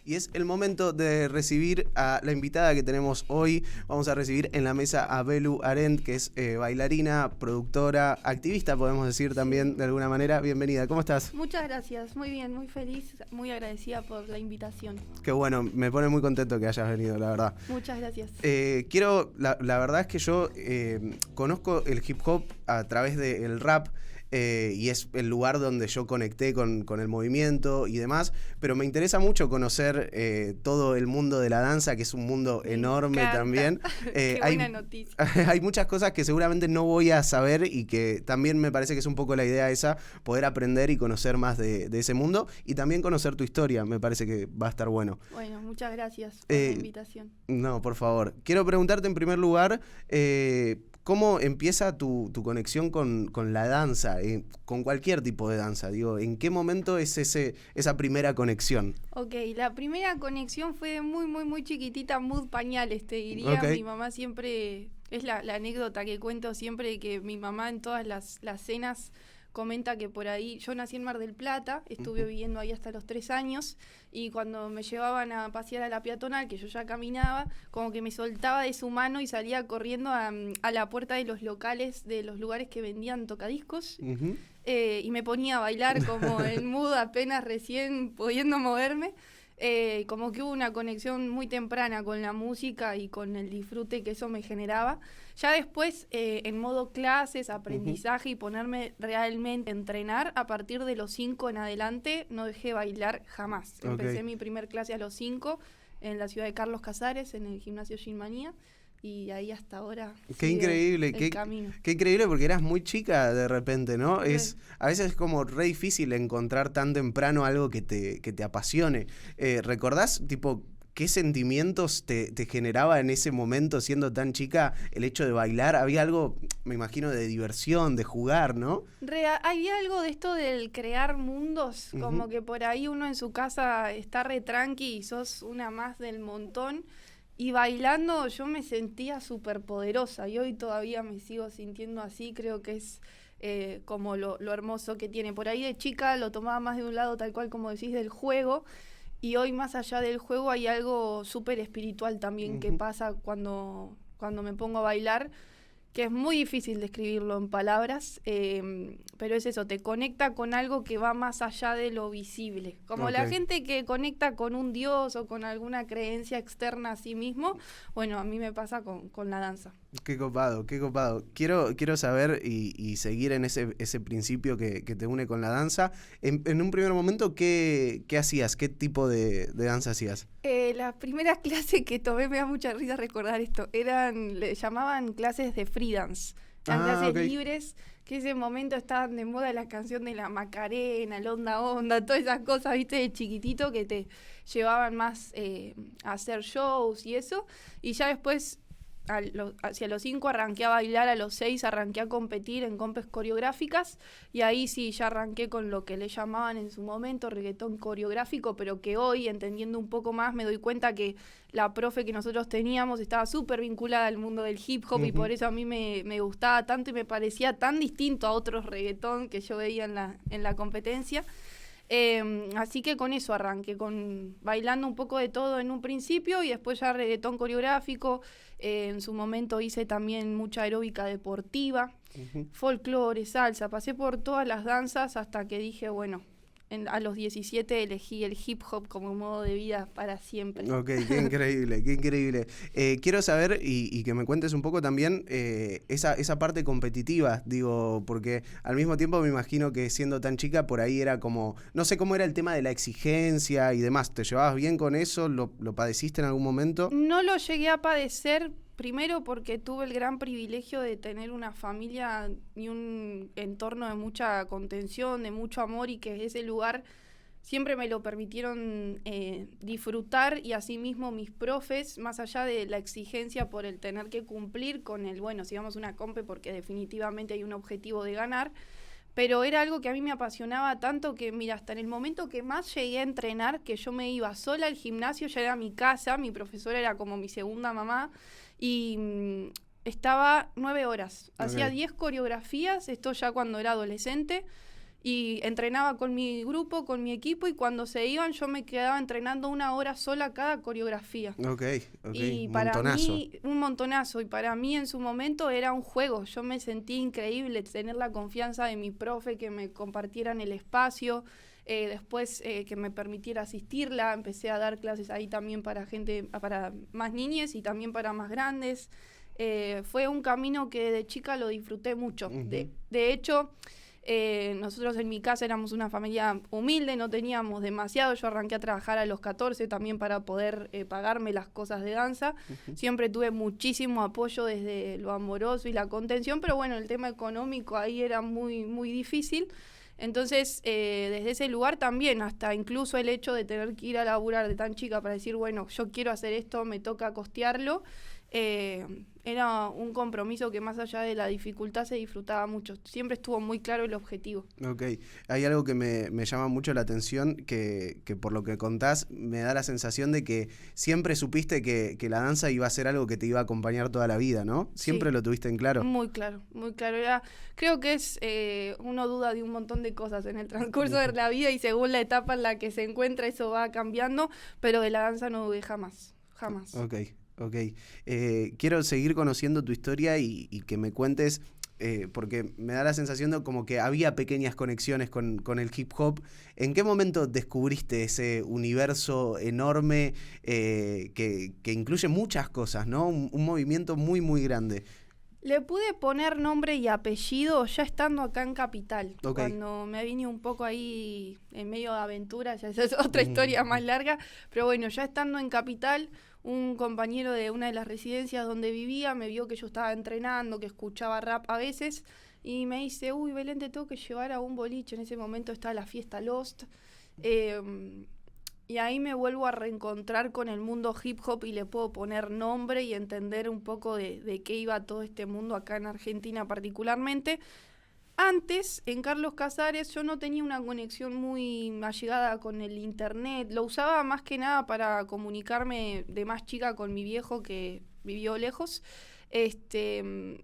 y es el momento de recibir a la invitada que tenemos hoy. Vamos a recibir en la mesa a Belu Arendt, que es bailarina, productora, activista, podemos decir también de alguna manera. Bienvenida, ¿cómo estás? Muchas gracias, muy bien, muy feliz, muy agradecida por la invitación. Qué bueno, me pone muy contento que hayas venido, la verdad. Muchas gracias. La verdad es que yo conozco el hip hop a través del rap. Y es el lugar donde yo conecté con el movimiento y demás, pero me interesa mucho conocer todo el mundo de la danza, que es un mundo enorme también. Qué buena noticia. Hay muchas cosas que seguramente no voy a saber y que también me parece que es un poco la idea esa, poder aprender y conocer más de ese mundo y también conocer tu historia, me parece que va a estar bueno. Bueno, muchas gracias por la invitación. No, por favor. Quiero preguntarte en primer lugar, ¿cómo empieza tu conexión con la danza? Con cualquier tipo de danza, digo, ¿en qué momento es esa primera conexión? Ok, la primera conexión fue de muy chiquitita, muy pañales, te diría. Okay. Mi mamá siempre, es la anécdota que cuento siempre, que mi mamá en todas las cenas comenta que por ahí, yo nací en Mar del Plata, estuve viviendo ahí hasta los 3 años, y cuando me llevaban a pasear a la peatonal, que yo ya caminaba, como que me soltaba de su mano y salía corriendo a la puerta de los locales, de los lugares que vendían tocadiscos, y me ponía a bailar como en mood, apenas recién pudiendo moverme. Como que hubo una conexión muy temprana con la música y con el disfrute que eso me generaba. Ya después, en modo clases, aprendizaje y ponerme realmente a entrenar, a partir de los 5 en adelante, no dejé bailar jamás. Empecé mi primer clase a los 5 en la ciudad de Carlos Casares, en el gimnasio Gilmanía. Y ahí hasta ahora. Qué increíble, qué increíble, porque eras muy chica de repente, ¿no? Sí. A veces es como re difícil encontrar tan temprano algo que te apasione. ¿Recordás, tipo, qué sentimientos te generaba en ese momento, siendo tan chica, el hecho de bailar? Había algo, me imagino, de diversión, de jugar, ¿no? Había algo de esto del crear mundos, como que por ahí uno en su casa está re tranqui y sos una más del montón. Y bailando yo me sentía súper poderosa y hoy todavía me sigo sintiendo así. Creo que es como lo hermoso que tiene. Por ahí de chica lo tomaba más de un lado, tal cual como decís, del juego. Y hoy más allá del juego hay algo súper espiritual también que pasa cuando me pongo a bailar, que es muy difícil describirlo en palabras, pero es eso, te conecta con algo que va más allá de lo visible. Como la gente que conecta con un dios o con alguna creencia externa a sí mismo, bueno, a mí me pasa con la danza. Qué copado, qué copado. Quiero saber y seguir en ese principio que te une con la danza. En un primer momento, ¿qué hacías? ¿Qué tipo de danza hacías? Las primeras clases que tomé, me da mucha risa recordar esto, le llamaban clases de free dance. Eran clases libres, que en ese momento estaban de moda la canción de la Macarena, el Onda, todas esas cosas, viste, de chiquitito que te llevaban más a hacer shows y eso. Y ya después, hacia los 5 arranqué a bailar, a los 6 arranqué a competir en compes coreográficas, y ahí sí ya arranqué con lo que le llamaban en su momento reggaetón coreográfico, pero que hoy, entendiendo un poco más, me doy cuenta que la profe que nosotros teníamos estaba súper vinculada al mundo del hip hop, y por eso a mí me gustaba tanto y me parecía tan distinto a otros reggaetón que yo veía en la competencia. Así que con eso arranqué, con bailando un poco de todo en un principio y después ya reggaetón coreográfico. En su momento hice también mucha aeróbica deportiva, folclore, salsa, pasé por todas las danzas hasta que dije, bueno, a los 17 elegí el hip hop como modo de vida para siempre. Ok, qué increíble, qué increíble. Quiero saber y que me cuentes un poco también esa parte competitiva, digo, porque al mismo tiempo me imagino que siendo tan chica por ahí era como, no sé cómo era el tema de la exigencia y demás. ¿Te llevabas bien con eso? ¿Lo padeciste en algún momento? No lo llegué a padecer. Primero porque tuve el gran privilegio de tener una familia y un entorno de mucha contención, de mucho amor, y que ese lugar siempre me lo permitieron disfrutar, y asimismo mis profes, más allá de la exigencia por el tener que cumplir con el, bueno, si vamos a una compe porque definitivamente hay un objetivo de ganar, pero era algo que a mí me apasionaba tanto que, mira, hasta en el momento que más llegué a entrenar, que yo me iba sola al gimnasio, ya era mi casa, mi profesora era como mi segunda mamá, y estaba 9 horas. Hacía 10 coreografías, esto ya cuando era adolescente, y entrenaba con mi grupo, con mi equipo, y cuando se iban yo me quedaba entrenando 1 hora sola cada coreografía. Ok, Y para mí, un montonazo, y para mí en su momento era un juego. Yo me sentí increíble tener la confianza de mi profe, que me compartieran el espacio, después que me permitiera asistirla. Empecé a dar clases ahí también para más niñas y también para más grandes. Fue un camino que de chica lo disfruté mucho. Uh-huh. De hecho, nosotros en mi casa éramos una familia humilde, no teníamos demasiado. Yo arranqué a trabajar a los 14 también para poder pagarme las cosas de danza. Uh-huh. Siempre tuve muchísimo apoyo desde lo amoroso y la contención, pero bueno, el tema económico ahí era muy, muy difícil. Entonces, desde ese lugar también, hasta incluso el hecho de tener que ir a laburar de tan chica para decir, bueno, yo quiero hacer esto, me toca costearlo, era un compromiso que más allá de la dificultad se disfrutaba mucho. Siempre estuvo muy claro el objetivo. Ok, hay algo que me llama mucho la atención, que por lo que contás me da la sensación de que siempre supiste que la danza iba a ser algo que te iba a acompañar toda la vida, ¿no? ¿Siempre lo tuviste en claro? Muy claro, muy claro. Creo que es uno duda de un montón de cosas en el transcurso de la vida, y según la etapa en la que se encuentra eso va cambiando, pero de la danza no dudé jamás. Ok, quiero seguir conociendo tu historia y que me cuentes, porque me da la sensación de como que había pequeñas conexiones con el hip hop. ¿En qué momento descubriste ese universo enorme que incluye muchas cosas, ¿no? Un movimiento muy, muy grande. Le pude poner nombre y apellido ya estando acá en Capital. Okay. Cuando me vine un poco ahí en medio de aventuras, ya esa es otra historia más larga, pero bueno, ya estando en Capital, un compañero de una de las residencias donde vivía me vio que yo estaba entrenando, que escuchaba rap a veces, y me dice, uy, Belén, te tengo que llevar a un boliche. En ese momento estaba la fiesta Lost, y ahí me vuelvo a reencontrar con el mundo hip hop y le puedo poner nombre y entender un poco de qué iba todo este mundo acá en Argentina particularmente. Antes, en Carlos Casares, yo no tenía una conexión muy allegada con el internet. Lo usaba más que nada para comunicarme de más chica con mi viejo, que vivió lejos.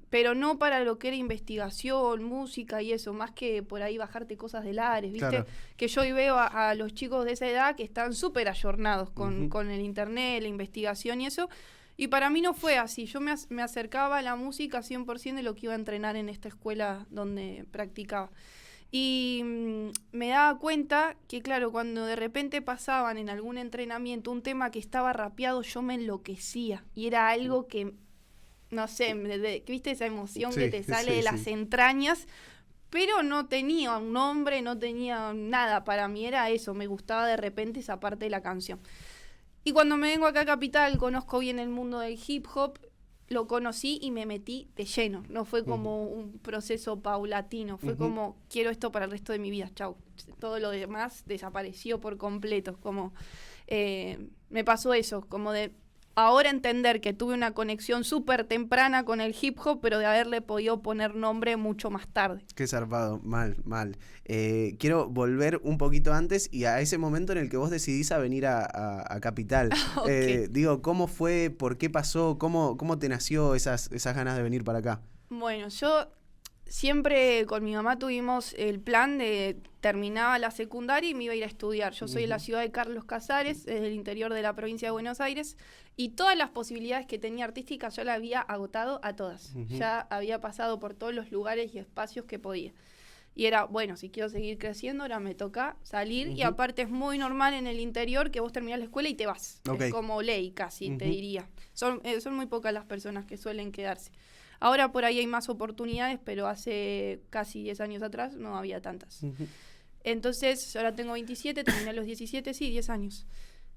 Pero no para lo que era investigación, música y eso, más que por ahí bajarte cosas del Ares, ¿viste? Claro. Que yo hoy veo a los chicos de esa edad que están súper ayornados con el internet, la investigación y eso. Y para mí no fue así. Yo me acercaba a la música 100% de lo que iba a entrenar en esta escuela donde practicaba. Y me daba cuenta que, claro, cuando de repente pasaban en algún entrenamiento un tema que estaba rapeado, yo me enloquecía. Y era algo que, no sé, ¿viste esa emoción que te sale de las entrañas? Pero no tenía un nombre, no tenía nada. Para mí era eso, me gustaba de repente esa parte de la canción. Y cuando me vengo acá a Capital, conozco bien el mundo del hip hop, lo conocí y me metí de lleno. No fue como un proceso paulatino, fue como, quiero esto para el resto de mi vida, chau. Todo lo demás desapareció por completo. Como me pasó eso, como de ahora entender que tuve una conexión súper temprana con el hip hop, pero de haberle podido poner nombre mucho más tarde. Qué zarpado, mal. Quiero volver un poquito antes y a ese momento en el que vos decidís a venir a Capital. Okay. ¿Cómo fue? ¿Por qué pasó? ¿Cómo te nació esas ganas de venir para acá? Bueno, yo siempre con mi mamá tuvimos el plan de terminaba la secundaria y me iba a ir a estudiar. Yo soy de la ciudad de Carlos Casares, es del interior de la provincia de Buenos Aires, y todas las posibilidades que tenía artísticas yo las había agotado a todas. Ya había pasado por todos los lugares y espacios que podía. Y era, bueno, si quiero seguir creciendo, ahora me toca salir. Y aparte es muy normal en el interior que vos terminás la escuela y te vas. Okay. Es como ley casi, te diría. Son muy pocas las personas que suelen quedarse. Ahora por ahí hay más oportunidades, pero hace casi 10 años atrás no había tantas. Entonces, ahora tengo 27, terminé a los 17, sí, 10 años.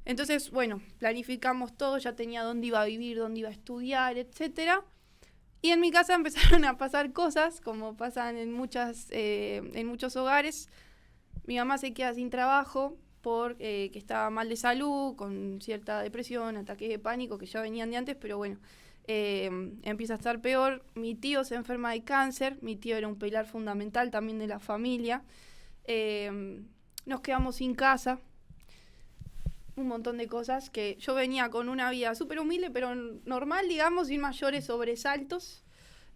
Entonces, bueno, planificamos todo, ya tenía dónde iba a vivir, dónde iba a estudiar, etcétera. Y en mi casa empezaron a pasar cosas, como pasan en muchos hogares. Mi mamá se queda sin trabajo porque que estaba mal de salud, con cierta depresión, ataques de pánico, que ya venían de antes, pero bueno, empieza a estar peor. Mi tío se enferma de cáncer, mi tío era un pilar fundamental también de la familia. Nos quedamos sin casa, un montón de cosas que yo venía con una vida súper humilde, pero normal, digamos, sin mayores sobresaltos,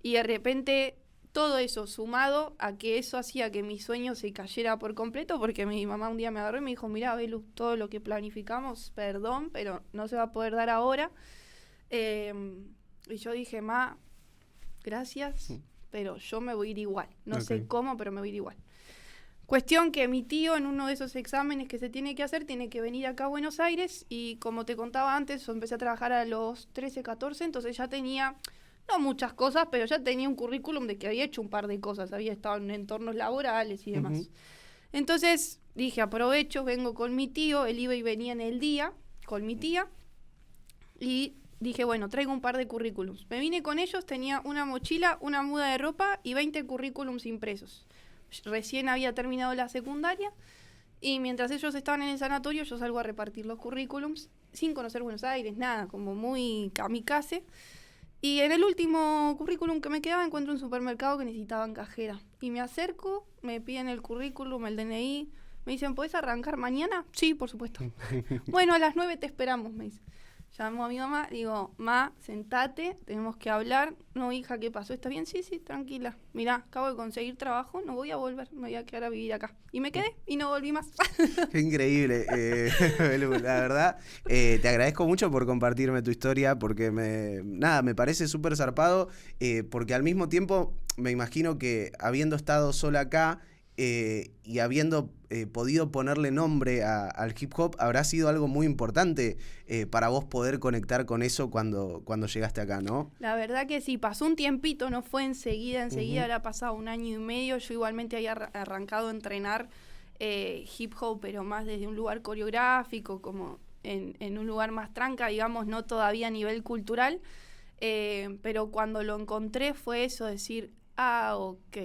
y de repente todo eso sumado a que eso hacía que mi sueño se cayera por completo, porque mi mamá un día me agarró y me dijo, mirá, Belu, todo lo que planificamos, perdón, pero no se va a poder dar ahora. Y yo dije, ma, gracias, pero yo me voy a ir igual. No sé cómo, pero me voy a ir igual. Cuestión que mi tío en uno de esos exámenes que se tiene que hacer, tiene que venir acá a Buenos Aires, y como te contaba antes, yo empecé a trabajar a los 13, 14, entonces ya tenía, no muchas cosas, pero ya tenía un currículum de que había hecho un par de cosas, había estado en entornos laborales y demás. Entonces dije, aprovecho, vengo con mi tío, él iba y venía en el día con mi tía, y dije, bueno, traigo un par de currículums. Me vine con ellos, tenía una mochila, una muda de ropa y 20 currículums impresos. Recién había terminado la secundaria, y mientras ellos estaban en el sanatorio, yo salgo a repartir los currículums, sin conocer Buenos Aires, nada, como muy kamikaze. Y en el último currículum que me quedaba, encuentro un supermercado que necesitaban cajera. Y me acerco, me piden el currículum, el DNI, me dicen, ¿podés arrancar mañana? Sí, por supuesto. Bueno, a las 9 te esperamos, me dice. Llamo a mi mamá, digo, ma, sentate, tenemos que hablar. No, hija, ¿qué pasó? ¿Estás bien? Sí, tranquila. Mirá, acabo de conseguir trabajo, no voy a volver, me voy a quedar a vivir acá. Y me quedé y no volví más. Qué increíble. La verdad, te agradezco mucho por compartirme tu historia, porque me parece súper zarpado, porque al mismo tiempo me imagino que habiendo estado sola acá, y habiendo podido ponerle nombre al hip hop, habrá sido algo muy importante para vos poder conectar con eso cuando llegaste acá, ¿no? La verdad que sí, pasó un tiempito, no fue enseguida, habrá pasado 1 año y medio. Yo igualmente había arrancado a entrenar hip hop, pero más desde un lugar coreográfico, como en un lugar más tranca, digamos, no todavía a nivel cultural, pero cuando lo encontré fue eso, decir, ok,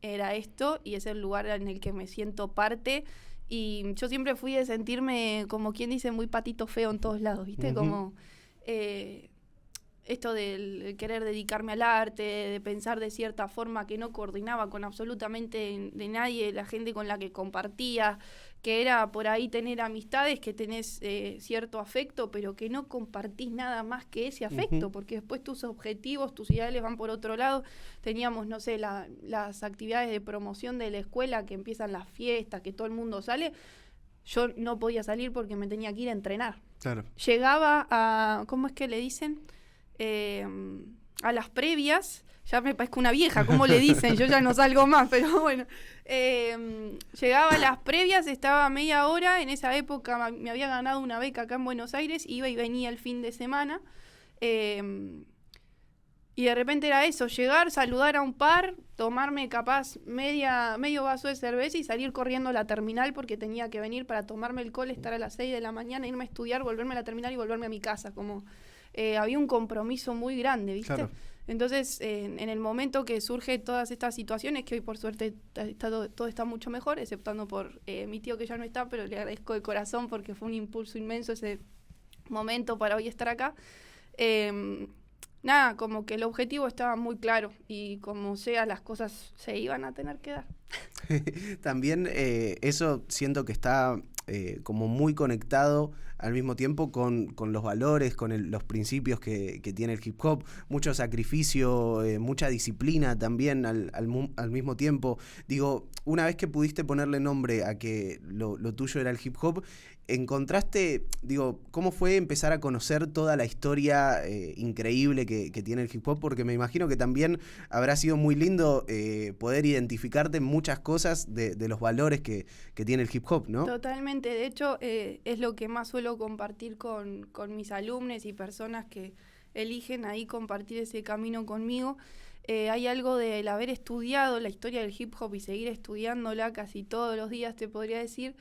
era esto y es el lugar en el que me siento parte. Y yo siempre fui de sentirme, como quien dice, muy patito feo en todos lados, ¿viste? Como esto del querer dedicarme al arte, de pensar de cierta forma que no coordinaba con absolutamente de nadie, la gente con la que compartía, que era por ahí tener amistades, que tenés cierto afecto, pero que no compartís nada más que ese afecto, porque después tus objetivos, tus ideales van por otro lado. Teníamos, no sé, las actividades de promoción de la escuela, que empiezan las fiestas, que todo el mundo sale. Yo no podía salir porque me tenía que ir a entrenar. Claro. Llegaba a, ¿cómo es que le dicen? A las previas, ya me parezco una vieja, ¿cómo le dicen? Yo ya no salgo más, pero bueno. Llegaba a las previas, estaba media hora, en esa época me había ganado una beca acá en Buenos Aires, iba y venía el fin de semana, y de repente era eso, llegar, saludar a un par, tomarme capaz medio vaso de cerveza y salir corriendo a la terminal porque tenía que venir para tomarme el cole, estar a las 6 de la mañana, irme a estudiar, volverme a la terminal y volverme a mi casa, como... había un compromiso muy grande, ¿viste? Claro. Entonces, en el momento que surge todas estas situaciones, que hoy por suerte todo está mucho mejor, exceptando por mi tío que ya no está, pero le agradezco de corazón porque fue un impulso inmenso ese momento para hoy estar acá. Nada, como que el objetivo estaba muy claro y como sea, las cosas se iban a tener que dar. También eso siento que está como muy conectado al mismo tiempo con los valores, con los principios que tiene el hip hop, mucho sacrificio, mucha disciplina también al mismo tiempo. Digo, una vez que pudiste ponerle nombre a que lo tuyo era el hip hop, encontraste, digo, ¿cómo fue empezar a conocer toda la historia increíble que tiene el hip hop? Porque me imagino que también habrá sido muy lindo poder identificarte en muchas cosas de los valores que tiene el hip hop, ¿no? Totalmente, de hecho es lo que más suelo compartir con mis alumnos y personas que eligen ahí compartir ese camino conmigo. Hay algo del haber estudiado la historia del hip hop y seguir estudiándola casi todos los días, te podría decir,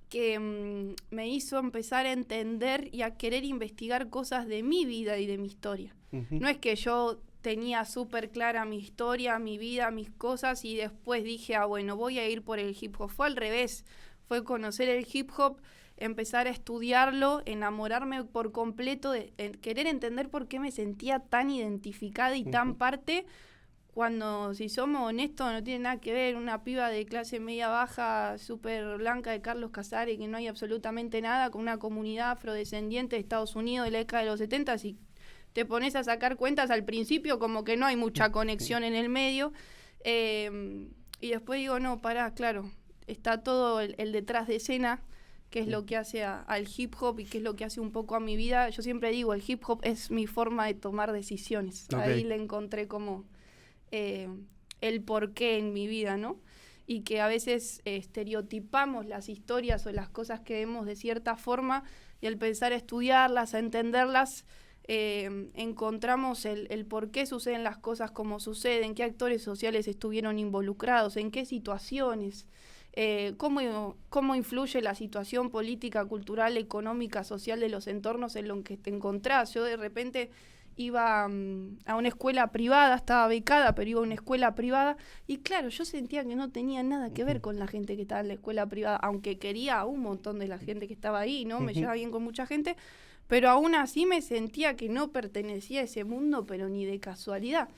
que me hizo empezar a entender y a querer investigar cosas de mi vida y de mi historia. No es que yo tenía súper clara mi historia, mi vida, mis cosas y después dije, bueno, voy a ir por el hip hop. Fue al revés, fue conocer el hip hop, empezar a estudiarlo, enamorarme por completo, querer entender por qué me sentía tan identificada y tan parte, cuando, si somos honestos, no tiene nada que ver una piba de clase media baja, súper blanca de Carlos Casares, que no hay absolutamente nada, con una comunidad afrodescendiente de Estados Unidos de la década de los 70, si te pones a sacar cuentas al principio como que no hay mucha conexión en el medio. Y después digo, no, pará, claro, está todo el detrás de escena, que es lo que hace al hip hop y que es lo que hace un poco a mi vida. Yo siempre digo, el hip hop es mi forma de tomar decisiones. Ahí le encontré como el porqué en mi vida, ¿no? Y que a veces estereotipamos las historias o las cosas que vemos de cierta forma y al pensar a estudiarlas, a entenderlas, encontramos el por qué suceden las cosas como suceden, qué actores sociales estuvieron involucrados, en qué situaciones, cómo influye la situación política, cultural, económica, social de los entornos en los que te encontrás. Yo de repente iba a una escuela privada, estaba becada, pero iba a una escuela privada y claro, yo sentía que no tenía nada que ver con la gente que estaba en la escuela privada, aunque quería a un montón de la gente que estaba ahí, ¿no? Me llevaba bien con mucha gente, pero aún así me sentía que no pertenecía a ese mundo, pero ni de casualidad.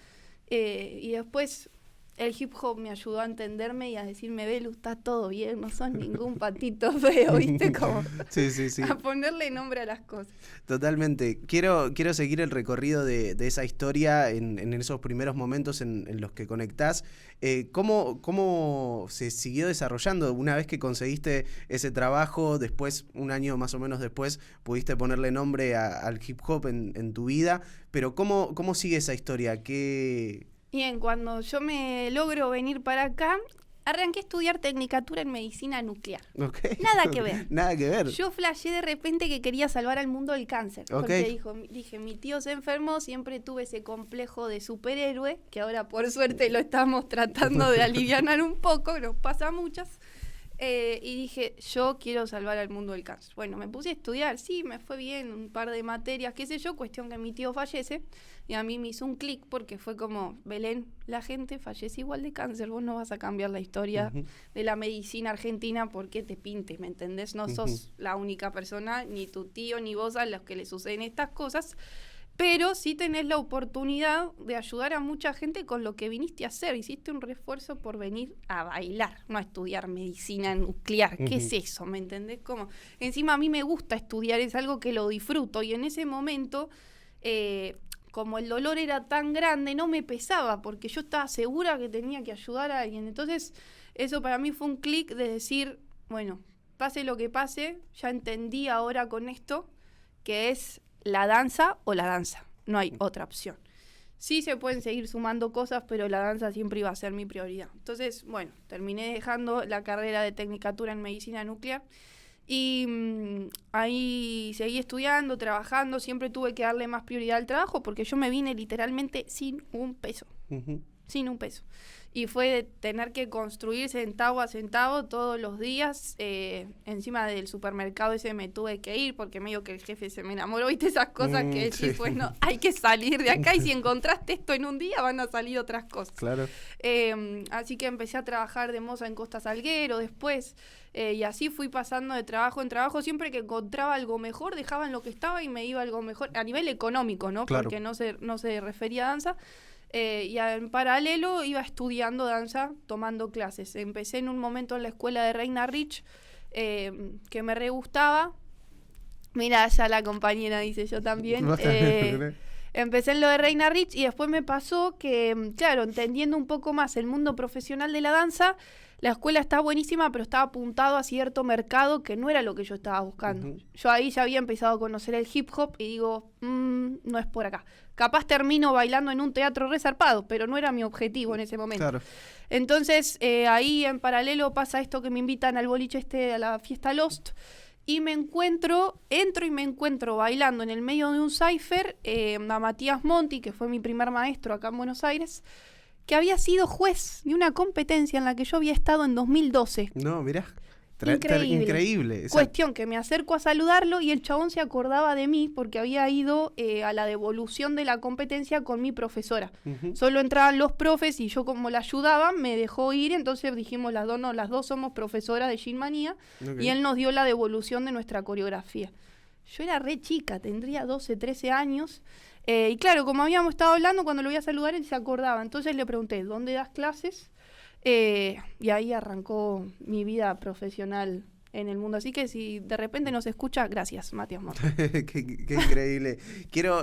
Y después el hip hop me ayudó a entenderme y a decirme, Belu, está todo bien, no sos ningún patito feo, ¿viste? Como sí. a ponerle nombre a las cosas. Totalmente. Quiero seguir el recorrido de esa historia en esos primeros momentos en los que conectás. ¿Cómo se siguió desarrollando? Una vez que conseguiste ese trabajo, después, un año más o menos después, pudiste ponerle nombre al hip hop en tu vida, pero ¿cómo sigue esa historia? Bien, cuando yo me logro venir para acá, arranqué a estudiar tecnicatura en medicina nuclear. Okay. Nada que ver. Nada que ver. Yo flasheé de repente que quería salvar al mundo del cáncer. Okay. Porque dije, mi tío se enfermó, siempre tuve ese complejo de superhéroe, que ahora por suerte lo estamos tratando de alivianar un poco, nos pasa a muchas. Y dije, yo quiero salvar al mundo del cáncer. Bueno, me puse a estudiar, sí, me fue bien, un par de materias, qué sé yo, cuestión que mi tío fallece. Y a mí me hizo un clic porque fue como, Belén, la gente fallece igual de cáncer, vos no vas a cambiar la historia de la medicina argentina porque te pintes, ¿me entendés? No sos la única persona, ni tu tío, ni vos a los que le suceden estas cosas, pero sí tenés la oportunidad de ayudar a mucha gente con lo que viniste a hacer. Hiciste un refuerzo por venir a bailar, no a estudiar medicina nuclear. ¿Qué es eso? ¿Me entendés? Como, encima a mí me gusta estudiar, es algo que lo disfruto y en ese momento... como el dolor era tan grande, no me pesaba, porque yo estaba segura que tenía que ayudar a alguien. Entonces, eso para mí fue un clic de decir, bueno, pase lo que pase, ya entendí ahora con esto que es la danza o la danza. No hay otra opción. Sí se pueden seguir sumando cosas, pero la danza siempre iba a ser mi prioridad. Entonces, bueno, terminé dejando la carrera de tecnicatura en medicina nuclear. Y ahí seguí estudiando, trabajando, siempre tuve que darle más prioridad al trabajo porque yo me vine literalmente sin un peso, sin un peso. Y fue de tener que construir centavo a centavo todos los días. Encima del supermercado ese me tuve que ir porque medio que el jefe se me enamoró, ¿viste? Esas cosas que decís, bueno, hay que salir de acá y si encontraste esto en un día van a salir otras cosas. Claro. Así que empecé a trabajar de moza en Costa Salguero después. Y así fui pasando de trabajo en trabajo. Siempre que encontraba algo mejor, dejaba en lo que estaba y me iba algo mejor. A nivel económico, ¿no? Claro. Porque no se refería a danza. Y en paralelo iba estudiando danza, tomando clases. Empecé en un momento en la escuela de Reina Rich, que me re gustaba. Mira, ya la compañera dice yo también. Empecé en lo de Reina Rich y después me pasó que, claro, entendiendo un poco más el mundo profesional de la danza, la escuela estaba buenísima, pero estaba apuntado a cierto mercado que no era lo que yo estaba buscando. Yo ahí ya había empezado a conocer el hip hop y digo, no es por acá. Capaz termino bailando en un teatro resarpado, pero no era mi objetivo en ese momento. Claro. Entonces, ahí en paralelo pasa esto que me invitan al boliche a la fiesta Lost, y entro y me encuentro bailando en el medio de un cypher a Matías Monti, que fue mi primer maestro acá en Buenos Aires, que había sido juez de una competencia en la que yo había estado en 2012. No, mirá. Increíble. Cuestión que me acerco a saludarlo y el chabón se acordaba de mí porque había ido a la devolución de la competencia con mi profesora. Solo entraban los profes y yo como la ayudaba me dejó ir, entonces dijimos las dos somos profesoras de Gin Manía y él nos dio la devolución de nuestra coreografía. Yo era re chica, tendría 12, 13 años y claro, como habíamos estado hablando, cuando lo iba a saludar él se acordaba, entonces le pregunté, ¿dónde das clases? Y ahí arrancó mi vida profesional en el mundo. Así que si de repente nos escucha, gracias, Matías Monti. qué increíble. Quiero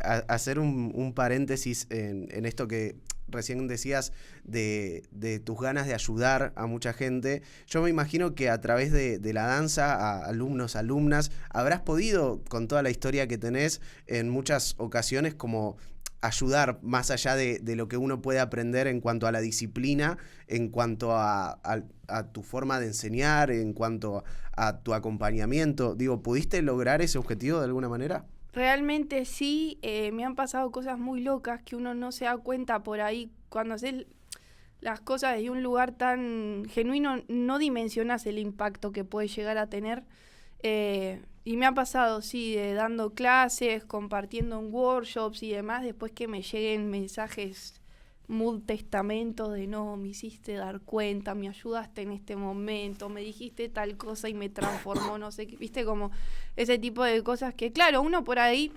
hacer un paréntesis en esto que recién decías de tus ganas de ayudar a mucha gente. Yo me imagino que a través de la danza, a alumnos, alumnas, habrás podido, con toda la historia que tenés, en muchas ocasiones como ayudar más allá de lo que uno puede aprender en cuanto a la disciplina, en cuanto a tu forma de enseñar, en cuanto a tu acompañamiento. Digo, ¿pudiste lograr ese objetivo de alguna manera? Realmente sí, me han pasado cosas muy locas que uno no se da cuenta por ahí. Cuando haces las cosas desde un lugar tan genuino, no dimensionas el impacto que puede llegar a tener. Y me ha pasado, sí, dando clases, compartiendo en workshops y demás, después que me lleguen mensajes mood testamentos de no, me hiciste dar cuenta, me ayudaste en este momento, me dijiste tal cosa y me transformó, no sé qué, viste, como ese tipo de cosas que, claro, uno por ahí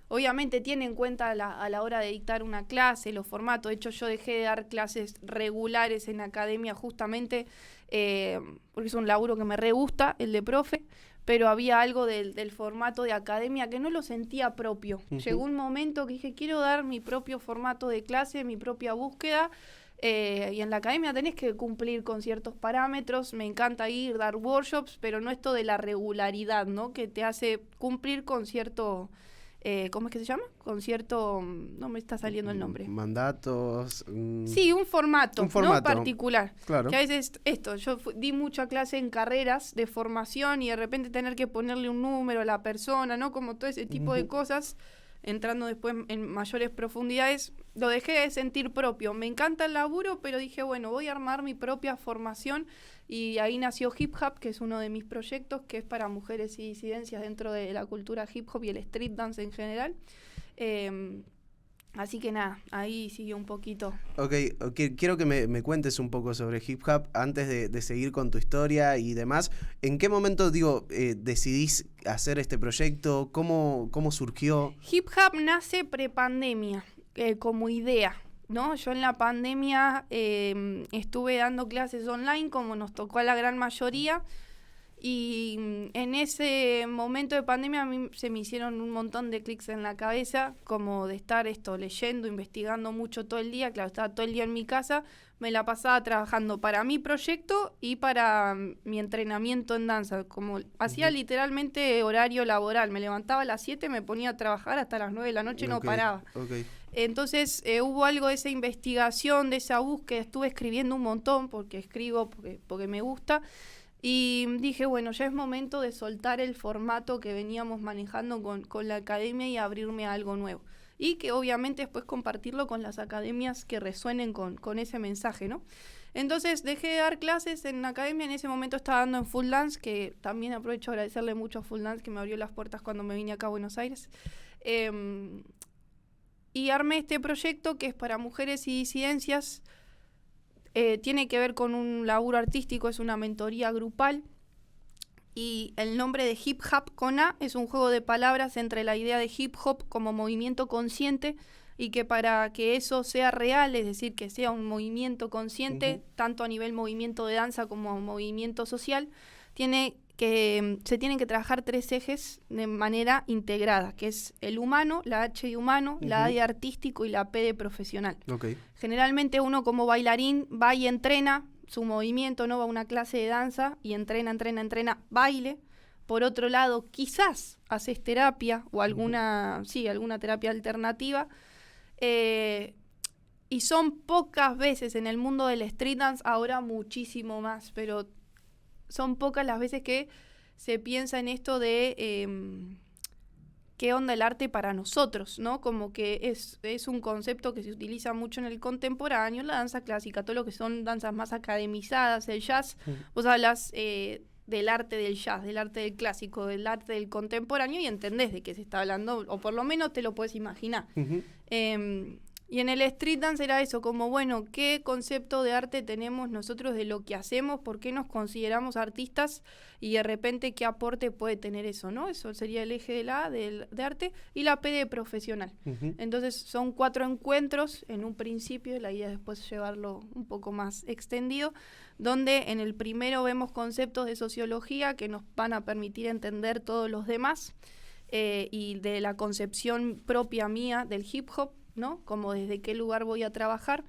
obviamente tiene en cuenta a la hora de dictar una clase, los formatos. De hecho, yo dejé de dar clases regulares en academia justamente porque es un laburo que me re gusta, el de profe, pero había algo del formato de academia que no lo sentía propio. Llegó un momento que dije, quiero dar mi propio formato de clase, mi propia búsqueda, y en la academia tenés que cumplir con ciertos parámetros. Me encanta ir, dar workshops, pero no esto de la regularidad, ¿no? Que te hace cumplir con cierto... ¿cómo es que se llama? Con cierto... no me está saliendo el nombre. Mandatos. Sí, un formato, ¿no? Particular. Claro. Que a veces yo di mucha clase en carreras de formación y de repente tener que ponerle un número a la persona, ¿no? Como todo ese tipo de cosas, entrando después en mayores profundidades, lo dejé de sentir propio. Me encanta el laburo, pero dije, bueno, voy a armar mi propia formación. Y ahí nació Hip Hop, que es uno de mis proyectos, que es para mujeres y disidencias dentro de la cultura hip hop y el street dance en general. Así que nada, ahí siguió un poquito. Ok, quiero que me cuentes un poco sobre Hip Hop antes de seguir con tu historia y demás. ¿En qué momento, decidís hacer este proyecto? ¿Cómo surgió? Hip Hop nace prepandemia, como idea, ¿no? Yo en la pandemia estuve dando clases online, como nos tocó a la gran mayoría, y en ese momento de pandemia a mí se me hicieron un montón de clics en la cabeza, como de estar leyendo, investigando mucho todo el día. Claro, estaba todo el día en mi casa, me la pasaba trabajando para mi proyecto y para mi entrenamiento en danza, como hacía literalmente horario laboral. Me levantaba a las 7, me ponía a trabajar hasta las 9 de la noche, no paraba. Entonces hubo algo de esa investigación, de esa búsqueda. Estuve escribiendo un montón, porque escribo porque me gusta. Y dije, bueno, ya es momento de soltar el formato que veníamos manejando con la academia y abrirme a algo nuevo. Y que obviamente después compartirlo con las academias que resuenen con ese mensaje, ¿no? Entonces dejé de dar clases en la academia. En ese momento estaba dando en Full Dance, que también aprovecho a agradecerle mucho a Full Dance, que me abrió las puertas cuando me vine acá a Buenos Aires. Y armé este proyecto que es para mujeres y disidencias. Tiene que ver con un laburo artístico, es una mentoría grupal, y el nombre de Hip Hop con A es un juego de palabras entre la idea de hip hop como movimiento consciente, y que para que eso sea real, es decir, que sea un movimiento consciente, tanto a nivel movimiento de danza como movimiento social, se tienen que trabajar 3 ejes de manera integrada, que es el humano, la H de humano, la A de artístico y la P de profesional. Generalmente uno como bailarín va y entrena su movimiento, no va a una clase de danza y entrena baile. Por otro lado, quizás haces terapia o alguna terapia alternativa. Y son pocas veces en el mundo del street dance, ahora muchísimo más, pero son pocas las veces que se piensa en esto de qué onda el arte para nosotros, ¿no? Como que es un concepto que se utiliza mucho en el contemporáneo, la danza clásica, todo lo que son danzas más academizadas, el jazz. Vos hablas del arte del jazz, del arte del clásico, del arte del contemporáneo, y entendés de qué se está hablando, o por lo menos te lo puedes imaginar. Y en el street dance era eso, como bueno, ¿qué concepto de arte tenemos nosotros de lo que hacemos? ¿Por qué nos consideramos artistas? Y de repente, ¿qué aporte puede tener eso, no? Eso sería el eje de la A de arte, y la P de profesional. Entonces son 4 encuentros en un principio, la idea es después llevarlo un poco más extendido, donde en el primero vemos conceptos de sociología que nos van a permitir entender todos los demás, y de la concepción propia mía del hip hop. ¿no? Como desde qué lugar voy a trabajar.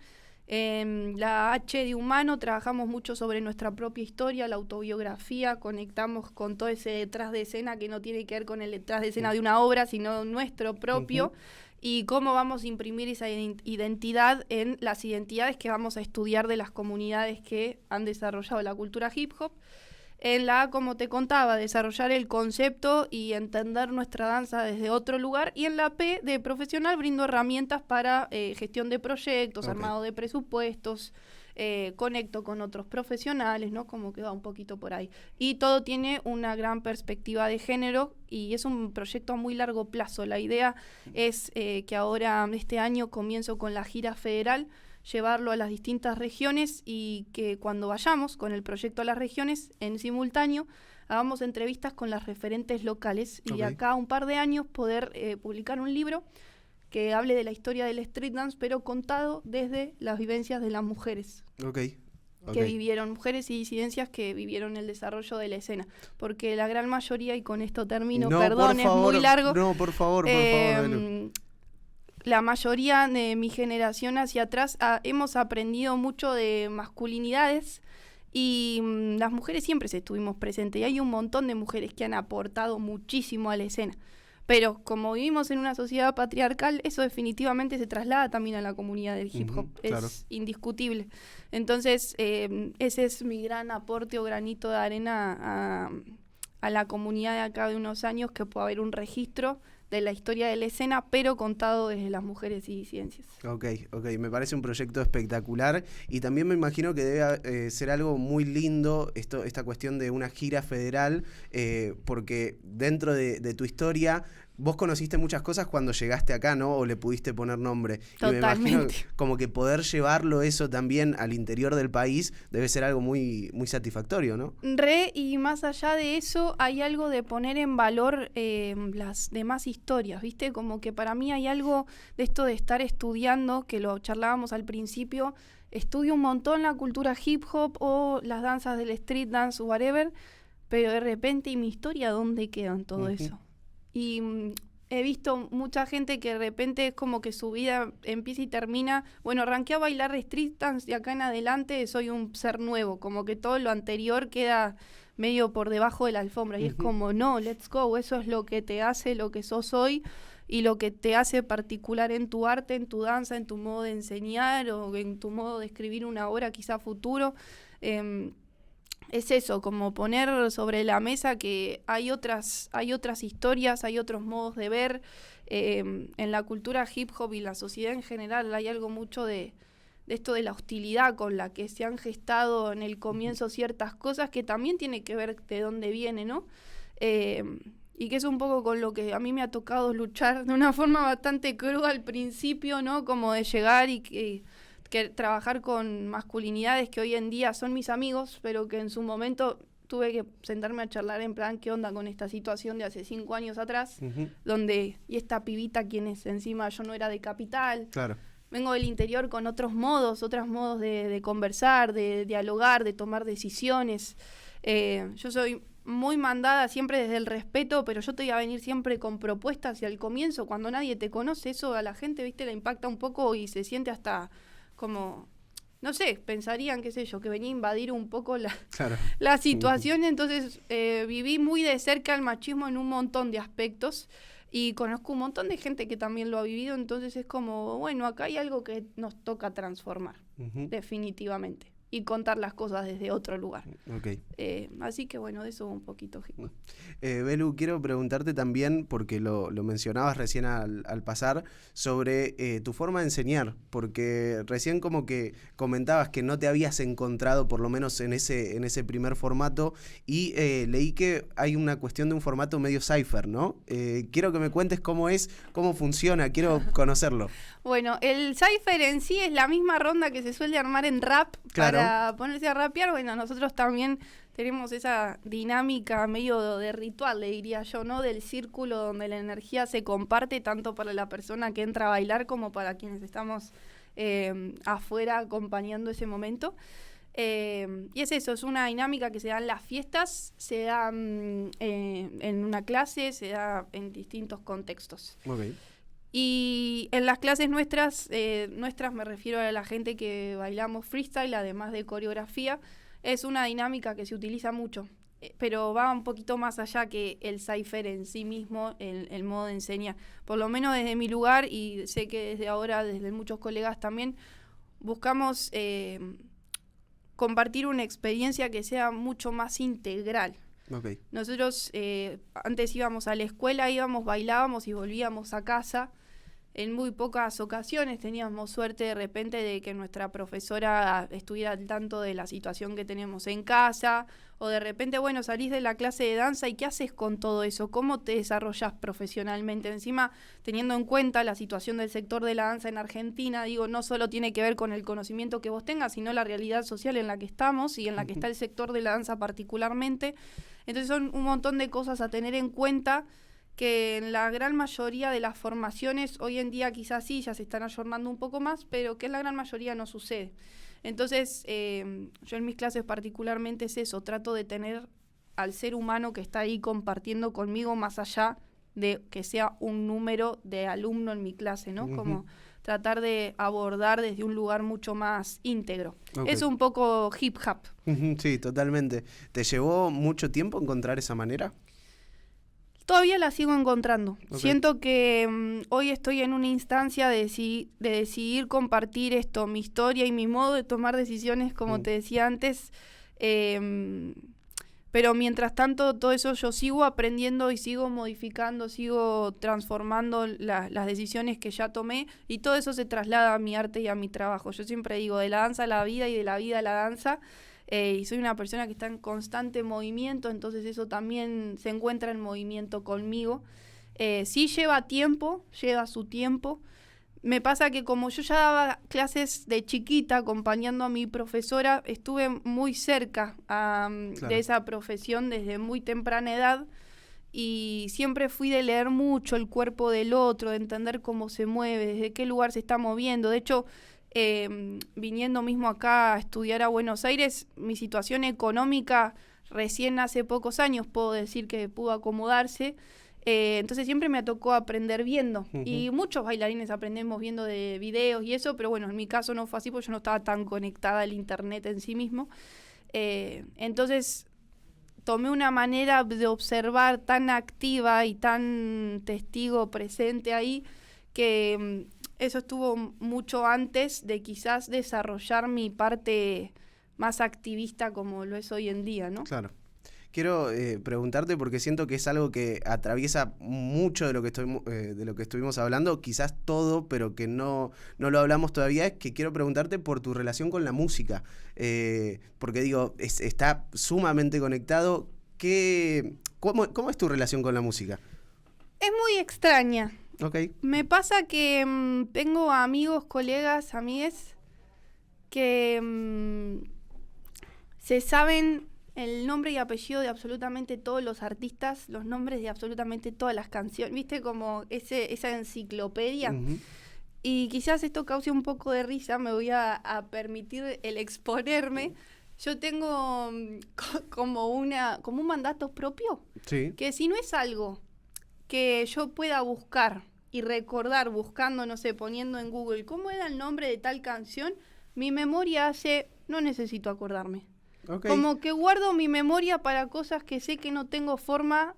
En la H de humano trabajamos mucho sobre nuestra propia historia, la autobiografía, conectamos con todo ese detrás de escena que no tiene que ver con el detrás de escena de una obra, sino nuestro propio, y cómo vamos a imprimir esa identidad en las identidades que vamos a estudiar de las comunidades que han desarrollado la cultura hip hop. En la A, como te contaba, desarrollar el concepto y entender nuestra danza desde otro lugar. Y en la P, de profesional, brindo herramientas para gestión de proyectos, armado de presupuestos, conecto con otros profesionales, ¿no? Como que va un poquito por ahí. Y todo tiene una gran perspectiva de género y es un proyecto a muy largo plazo. La idea es que ahora, este año, comienzo con la gira federal, llevarlo a las distintas regiones y que cuando vayamos con el proyecto a las regiones, en simultáneo, hagamos entrevistas con las referentes locales y acá un par de años poder publicar un libro que hable de la historia del street dance, pero contado desde las vivencias de las mujeres. Que vivieron, mujeres y disidencias que vivieron el desarrollo de la escena. Porque la gran mayoría, y con esto termino, perdón, es muy largo. No, por favor, la mayoría de mi generación hacia atrás hemos aprendido mucho de masculinidades y las mujeres siempre estuvimos presentes y hay un montón de mujeres que han aportado muchísimo a la escena. Pero como vivimos en una sociedad patriarcal, eso definitivamente se traslada también a la comunidad del hip hop. Es indiscutible. Entonces, ese es mi gran aporte o granito de arena a la comunidad de acá de unos años, que pueda haber un registro de la historia de la escena, pero contado desde las mujeres y disidencias. Me parece un proyecto espectacular y también me imagino que debe ser algo muy lindo esta cuestión de una gira federal, porque dentro de tu historia vos conociste muchas cosas cuando llegaste acá, ¿no? O le pudiste poner nombre. Totalmente. Y me imagino como que poder llevarlo eso también al interior del país debe ser algo muy, muy satisfactorio, ¿no? Y más allá de eso, hay algo de poner en valor las demás historias, ¿viste? Como que para mí hay algo de esto de estar estudiando, que lo charlábamos al principio, estudio un montón la cultura hip hop o las danzas del street dance o whatever, pero de repente, ¿y mi historia dónde queda en todo eso? Y he visto mucha gente que de repente es como que su vida empieza y termina, bueno, arranqué a bailar street dance y acá en adelante soy un ser nuevo, como que todo lo anterior queda medio por debajo de la alfombra y es como, no, let's go, eso es lo que te hace lo que sos hoy y lo que te hace particular en tu arte, en tu danza, en tu modo de enseñar o en tu modo de escribir una obra quizá futuro. Es eso, como poner sobre la mesa que hay otras historias, hay otros modos de ver. En la cultura hip hop y la sociedad en general hay algo mucho de esto de la hostilidad con la que se han gestado en el comienzo ciertas cosas, que también tiene que ver de dónde viene, ¿no? Y que es un poco con lo que a mí me ha tocado luchar de una forma bastante cruda al principio, ¿no? Como de llegar y que trabajar con masculinidades que hoy en día son mis amigos, pero que en su momento tuve que sentarme a charlar en plan, ¿qué onda con esta situación de hace 5 años atrás? Donde, ¿y esta pibita quién es? Encima yo no era de capital. Claro. Vengo del interior con otros modos de conversar, de dialogar, de tomar decisiones. Yo soy muy mandada siempre desde el respeto, pero yo te voy a venir siempre con propuestas y al comienzo, cuando nadie te conoce, eso a la gente, viste, le impacta un poco y se siente hasta como, no sé, pensarían, qué sé yo, que venía a invadir un poco la situación. Entonces viví muy de cerca el machismo en un montón de aspectos y conozco un montón de gente que también lo ha vivido, entonces es como, bueno, acá hay algo que nos toca transformar, definitivamente, y contar las cosas desde otro lugar. Así que bueno, de eso un poquito. Belu, quiero preguntarte también, porque lo mencionabas recién al pasar, sobre tu forma de enseñar, porque recién como que comentabas que no te habías encontrado, por lo menos en ese primer formato, y leí que hay una cuestión de un formato medio cypher, ¿no? Quiero que me cuentes cómo funciona, quiero conocerlo. Bueno, el cypher en sí es la misma ronda que se suele armar en rap, claro, para ponerse a rapear. Bueno, nosotros también tenemos esa dinámica medio de ritual, le diría yo, ¿no? Del círculo donde la energía se comparte tanto para la persona que entra a bailar como para quienes estamos afuera acompañando ese momento. Y es eso, es una dinámica que se da en las fiestas, se da en una clase, se da en distintos contextos. Y en las clases nuestras me refiero a la gente que bailamos freestyle, además de coreografía, es una dinámica que se utiliza mucho, pero va un poquito más allá que el cipher en sí mismo, el modo de enseñar. Por lo menos desde mi lugar, y sé que desde ahora, desde muchos colegas también, buscamos compartir una experiencia que sea mucho más integral. Okay. Nosotros antes íbamos a la escuela, bailábamos y volvíamos a casa. En muy pocas ocasiones teníamos suerte de repente de que nuestra profesora estuviera al tanto de la situación que tenemos en casa, o de repente, bueno, salís de la clase de danza y ¿qué haces con todo eso? ¿Cómo te desarrollás profesionalmente? Encima, teniendo en cuenta la situación del sector de la danza en Argentina, digo, no solo tiene que ver con el conocimiento que vos tengas, sino la realidad social en la que estamos y en la que está el sector de la danza particularmente. Entonces son un montón de cosas a tener en cuenta, que en la gran mayoría de las formaciones, hoy en día quizás sí, ya se están ayornando un poco más, pero que en la gran mayoría no sucede. Entonces, yo en mis clases particularmente es eso, trato de tener al ser humano que está ahí compartiendo conmigo, más allá de que sea un número de alumno en mi clase, ¿no? Como tratar de abordar desde un lugar mucho más íntegro. Okay. Es un poco hip hop. Sí, totalmente. ¿Te llevó mucho tiempo encontrar esa manera? Todavía la sigo encontrando. Okay. Siento que hoy estoy en una instancia de decidir compartir esto, mi historia y mi modo de tomar decisiones, como te decía antes. Pero mientras tanto, todo eso yo sigo aprendiendo y sigo modificando, sigo transformando las decisiones que ya tomé, y todo eso se traslada a mi arte y a mi trabajo. Yo siempre digo, de la danza a la vida y de la vida a la danza. Y soy una persona que está en constante movimiento, entonces eso también se encuentra en movimiento conmigo. Sí lleva tiempo, lleva su tiempo. Me pasa que como yo ya daba clases de chiquita acompañando a mi profesora, estuve muy cerca de esa profesión desde muy temprana edad, y siempre fui de leer mucho el cuerpo del otro, de entender cómo se mueve, desde qué lugar se está moviendo. De hecho, viniendo mismo acá a estudiar a Buenos Aires, mi situación económica recién hace pocos años puedo decir que pudo acomodarse, entonces siempre me tocó aprender viendo, y muchos bailarines aprendemos viendo de videos y eso, pero bueno, en mi caso no fue así porque yo no estaba tan conectada al internet en sí mismo, entonces tomé una manera de observar tan activa y tan testigo presente ahí, que eso estuvo mucho antes de quizás desarrollar mi parte más activista como lo es hoy en día, ¿no? Claro. Quiero preguntarte, porque siento que es algo que atraviesa mucho de lo que estuvimos hablando, quizás todo, pero que no lo hablamos todavía, es que quiero preguntarte por tu relación con la música, porque digo, está sumamente conectado. ¿Cómo es tu relación con la música? Es muy extraña. Okay. Me pasa que tengo amigos, colegas, amigues que se saben el nombre y apellido de absolutamente todos los artistas, los nombres de absolutamente todas las canciones, ¿viste? Como esa enciclopedia. Y quizás esto cause un poco de risa, me voy a permitir el exponerme. Yo tengo como un mandato propio, sí, que si no es algo que yo pueda buscar y recordar buscando, no sé, poniendo en Google cómo era el nombre de tal canción, mi memoria no necesito acordarme. Okay. Como que guardo mi memoria para cosas que sé que no tengo forma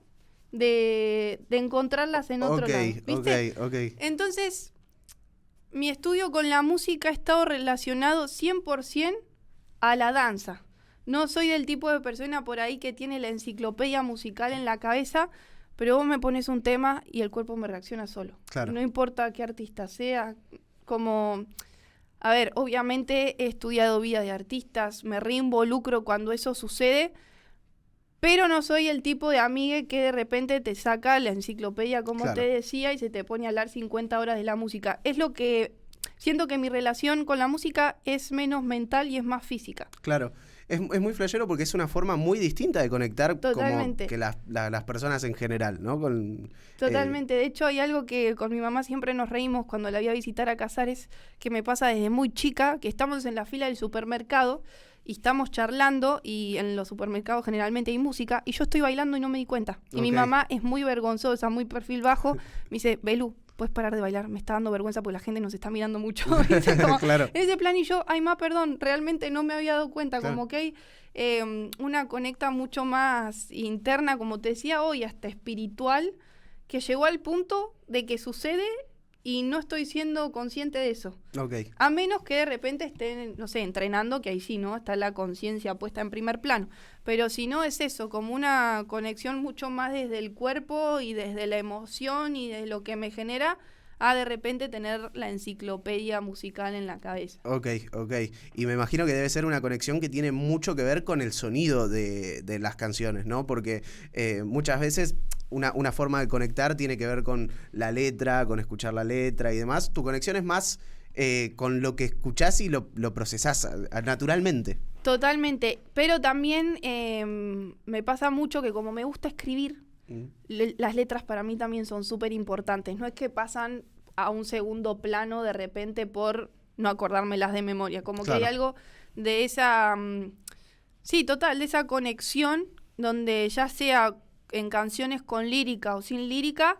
de encontrarlas en otro lado, ¿viste? Okay. Entonces, mi estudio con la música ha estado relacionado 100% a la danza. No soy del tipo de persona por ahí que tiene la enciclopedia musical en la cabeza, pero vos me pones un tema y el cuerpo me reacciona solo. Claro. No importa qué artista sea, como... A ver, obviamente he estudiado vida de artistas, me reinvolucro cuando eso sucede, pero no soy el tipo de amiga que de repente te saca la enciclopedia, como claro, te decía, y se te pone a hablar 50 horas de la música. Es lo que... Siento que mi relación con la música es menos mental y es más física. Claro. Es muy flashero porque es una forma muy distinta de conectar. Totalmente. Como que las personas en general, ¿no? Totalmente. De hecho, hay algo que con mi mamá siempre nos reímos cuando la voy a visitar a Casares, que me pasa desde muy chica, que estamos en la fila del supermercado y estamos charlando, y en los supermercados generalmente hay música, y yo estoy bailando y no me di cuenta. Y mi mamá es muy vergonzosa, muy perfil bajo, me dice, Belu, puedes parar de bailar, me está dando vergüenza porque la gente nos está mirando mucho. Como, claro. Ese plan y yo, ay, perdón, realmente no me había dado cuenta, Claro. como que hay una conecta mucho más interna, como te decía hoy, hasta espiritual, que llegó al punto de que sucede y no estoy siendo consciente de eso. Ok. A menos que de repente estén, no sé, entrenando, que ahí sí, ¿no? Está la conciencia puesta en primer plano. Pero si no, es eso, como una conexión mucho más desde el cuerpo y desde la emoción y de lo que me genera, a de repente tener la enciclopedia musical en la cabeza. Ok. Y me imagino que debe ser una conexión que tiene mucho que ver con el sonido de las canciones, ¿no? Porque muchas veces una forma de conectar tiene que ver con la letra, con escuchar la letra y demás. Tu conexión es más con lo que escuchás y lo procesás naturalmente. Totalmente, pero también me pasa mucho que como me gusta escribir, las letras para mí también son súper importantes. No es que pasan a un segundo plano de repente por no acordármelas de memoria. Como Claro. que hay algo de esa... sí, total, de esa conexión donde ya sea en canciones con lírica o sin lírica,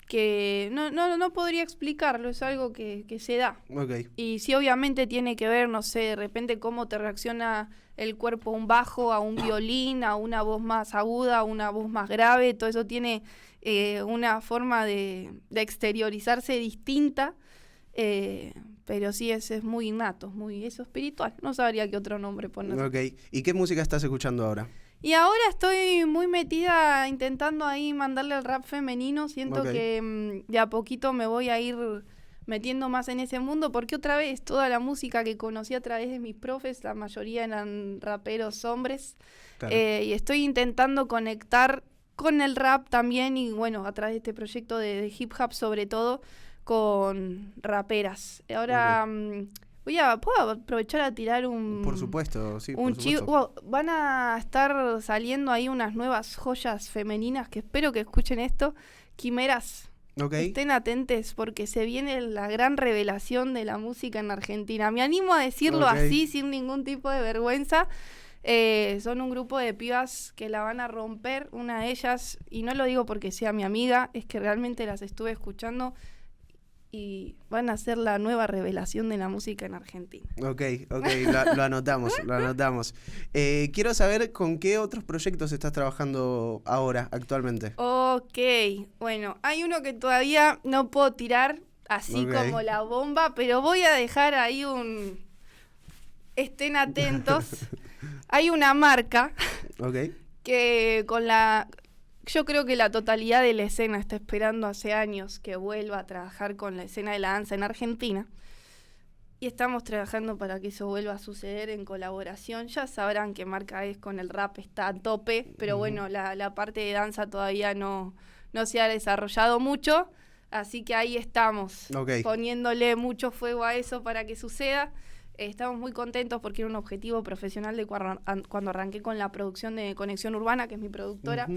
que no podría explicarlo, es algo que se da. Ok. Y sí, obviamente tiene que ver, no sé, de repente cómo te reacciona el cuerpo a un bajo, a un violín, a una voz más aguda, a una voz más grave. Todo eso tiene una forma de exteriorizarse distinta. Pero sí, es muy innato, muy eso espiritual. No sabría qué otro nombre poner. Ok. ¿Y qué música estás escuchando ahora? Y ahora estoy muy metida intentando ahí mandarle al rap femenino. Siento Ok. que de a poquito me voy a ir metiendo más en ese mundo, porque otra vez toda la música que conocí a través de mis profes, la mayoría eran raperos hombres. Claro. Y estoy intentando conectar con el rap también y bueno, a través de este proyecto de hip hop sobre todo, con raperas. Ahora... ¿puedo aprovechar a tirar un... Por supuesto, sí, por un supuesto. chivo? Van a estar saliendo ahí unas nuevas joyas femeninas que espero que escuchen esto. Quimeras. Ok. Estén atentes porque se viene la gran revelación de la música en Argentina. Me animo a decirlo así, sin ningún tipo de vergüenza. Son un grupo de pibas que la van a romper, una de ellas, y no lo digo porque sea mi amiga, es que realmente las estuve escuchando y van a ser la nueva revelación de la música en Argentina. Ok, lo anotamos. Quiero saber con qué otros proyectos estás trabajando ahora, actualmente. Ok, bueno, hay uno que todavía no puedo tirar así como la bomba, pero voy a dejar ahí estén atentos. Hay una marca que con la... Yo creo que la totalidad de la escena está esperando hace años que vuelva a trabajar con la escena de la danza en Argentina. Y estamos trabajando para que eso vuelva a suceder en colaboración. Ya sabrán qué marca es, con el rap está a tope, pero bueno, la parte de danza todavía no se ha desarrollado mucho. Así que ahí estamos, poniéndole mucho fuego a eso para que suceda. Estamos muy contentos porque era un objetivo profesional de cuando arranqué con la producción de Conexión Urbana, que es mi productora.